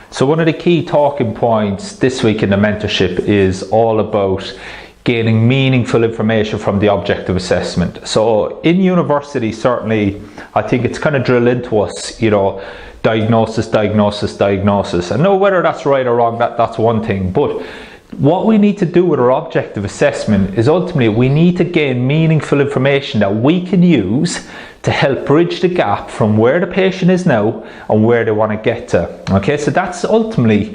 So one of the key talking points this week in the mentorship is all about gaining meaningful information from the objective assessment. So in university, certainly, I think it's kind of drilled into us, you know, diagnosis, diagnosis, diagnosis. I know whether that's right or wrong, that's one thing, but what we need to do with our objective assessment is ultimately we need to gain meaningful information that we can use to help bridge the gap from where the patient is now and where they want to get to. Okay, so that's ultimately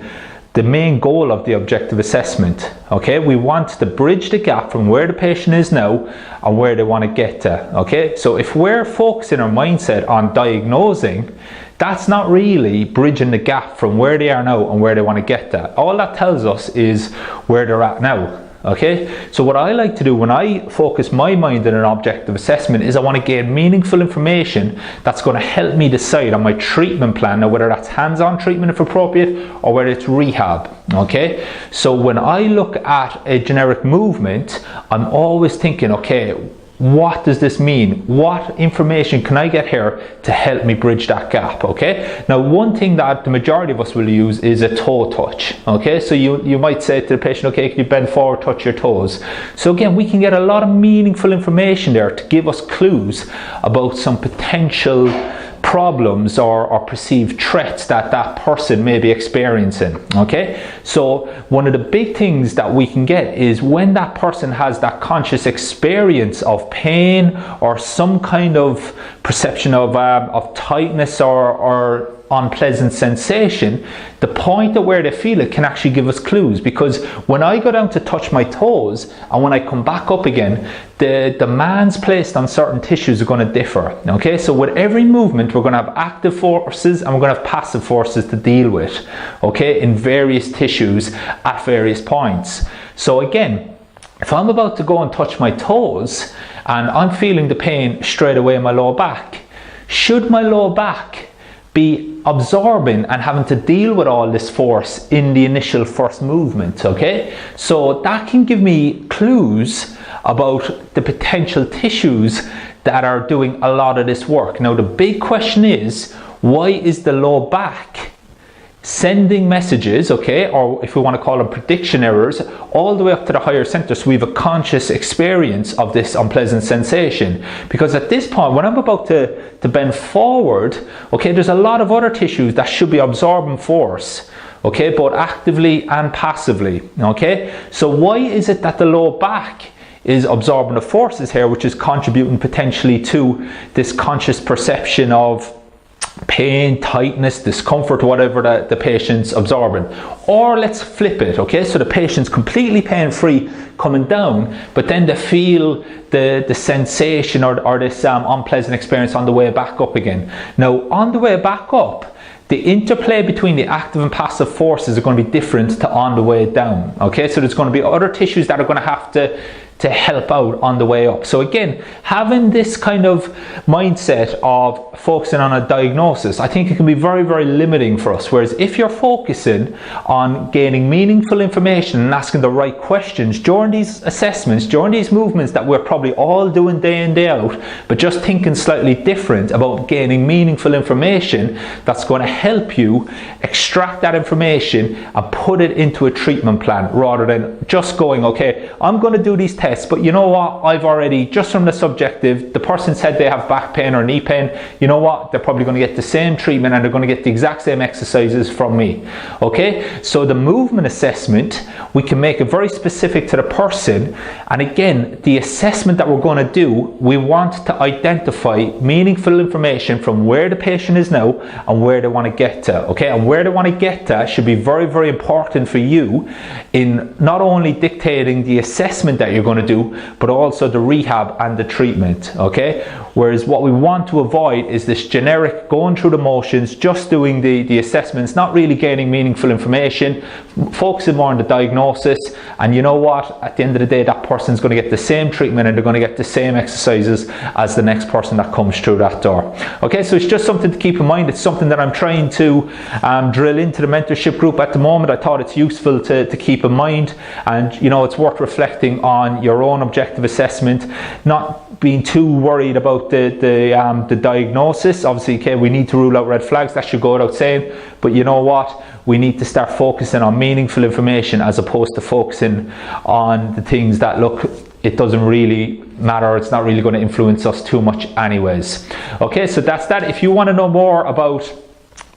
the main goal of the objective assessment. Okay, we want to bridge the gap from where the patient is now and where they want to get to. Okay, so if we're focusing our mindset on diagnosing, that's not really bridging the gap from where they are now and where they want to get to. All that tells us is where they're at now. Okay, so what I like to do when I focus my mind on an objective assessment is I want to gain meaningful information that's going to help me decide on my treatment plan, now whether that's hands-on treatment if appropriate or whether it's rehab. Okay, so when I look at a generic movement, I'm always thinking, okay, what does this mean? What information can I get here to help me bridge that gap? Okay, now one thing that the majority of us will use is a toe touch. Okay, so you might say to the patient, okay, can you bend forward, touch your toes? So again, we can get a lot of meaningful information there to give us clues about some potential problems or perceived threats that person may be experiencing. Okay, so one of the big things that we can get is when that person has that conscious experience of pain or some kind of perception of tightness or unpleasant sensation, the point of where they feel it can actually give us clues, because when I go down to touch my toes and when I come back up again, the demands placed on certain tissues are going to differ. Okay, so with every movement we're going to have active forces and we're going to have passive forces to deal with, okay, in various tissues at various points. So again, if I'm about to go and touch my toes and I'm feeling the pain straight away in my lower back, should my lower back be absorbing and having to deal with all this force in the initial first movement? Okay, so that can give me clues about the potential tissues that are doing a lot of this work. Now the big question is, why is the lower back sending messages, okay, or if we want to call them prediction errors, all the way up to the higher center, so we have a conscious experience of this unpleasant sensation? Because at this point, when I'm about to bend forward, okay, there's a lot of other tissues that should be absorbing force, okay, both actively and passively. Okay, so why is it that the lower back is absorbing the forces here, which is contributing potentially to this conscious perception of pain, tightness, discomfort, whatever the patient's absorbing? Or let's flip it, okay, so the patient's completely pain-free coming down, but then they feel the sensation or this unpleasant experience on the way back up again. Now on the way back up, the interplay between the active and passive forces are going to be different to on the way down. Okay, so there's going to be other tissues that are going to have to help out on the way up. So again, having this kind of mindset of focusing on a diagnosis, I think it can be very, very limiting for us. Whereas if you're focusing on gaining meaningful information and asking the right questions during these assessments, during these movements that we're probably all doing day in, day out, but just thinking slightly different about gaining meaningful information that's going to help you extract that information and put it into a treatment plan, rather than just going, okay, I'm going to do these tests, but you know what, I've already, just from the subjective, the person said they have back pain or knee pain, you know what, they're probably going to get the same treatment and they're going to get the exact same exercises from me. Okay, so the movement assessment, we can make it very specific to the person, and again, the assessment that we're going to do, we want to identify meaningful information from where the patient is now and where they want to get to. Okay, and where they want to get to should be very, very important for you in not only dictating the assessment that you're going to do, but also the rehab and the treatment. Okay, whereas what we want to avoid is this generic going through the motions, just doing the assessments, not really gaining meaningful information, focusing more on the diagnosis, and you know what, at the end of the day, that person's going to get the same treatment and they're going to get the same exercises as the next person that comes through that door. Okay, so it's just something to keep in mind. It's something that I'm trying to drill into the mentorship group at the moment. I thought it's useful to keep in mind, and you know, it's worth reflecting on your own objective assessment, not being too worried about about the diagnosis. Obviously, okay, we need to rule out red flags. That should go without saying. But you know what? We need to start focusing on meaningful information as opposed to focusing on the things that, look, it doesn't really matter. It's not really going to influence us too much anyways. Okay, so that's that. If you want to know more about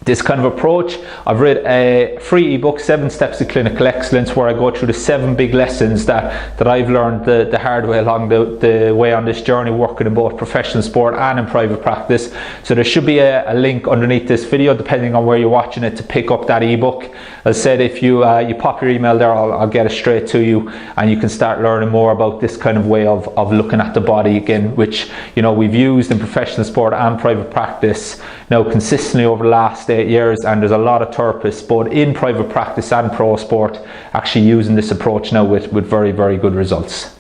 this kind of approach, I've read a free ebook, 7 Steps to Clinical Excellence, where I go through the 7 big lessons that I've learned the hard way along the way on this journey, working in both professional sport and in private practice. So there should be a link underneath this video, depending on where you're watching it, to pick up that ebook. As I said, if you pop your email there, I'll get it straight to you, and you can start learning more about this kind of way of looking at the body again, which, you know, we've used in professional sport and private practice now consistently over the last 8 years, and there's a lot of therapists both in private practice and pro sport actually using this approach now with very, very good results.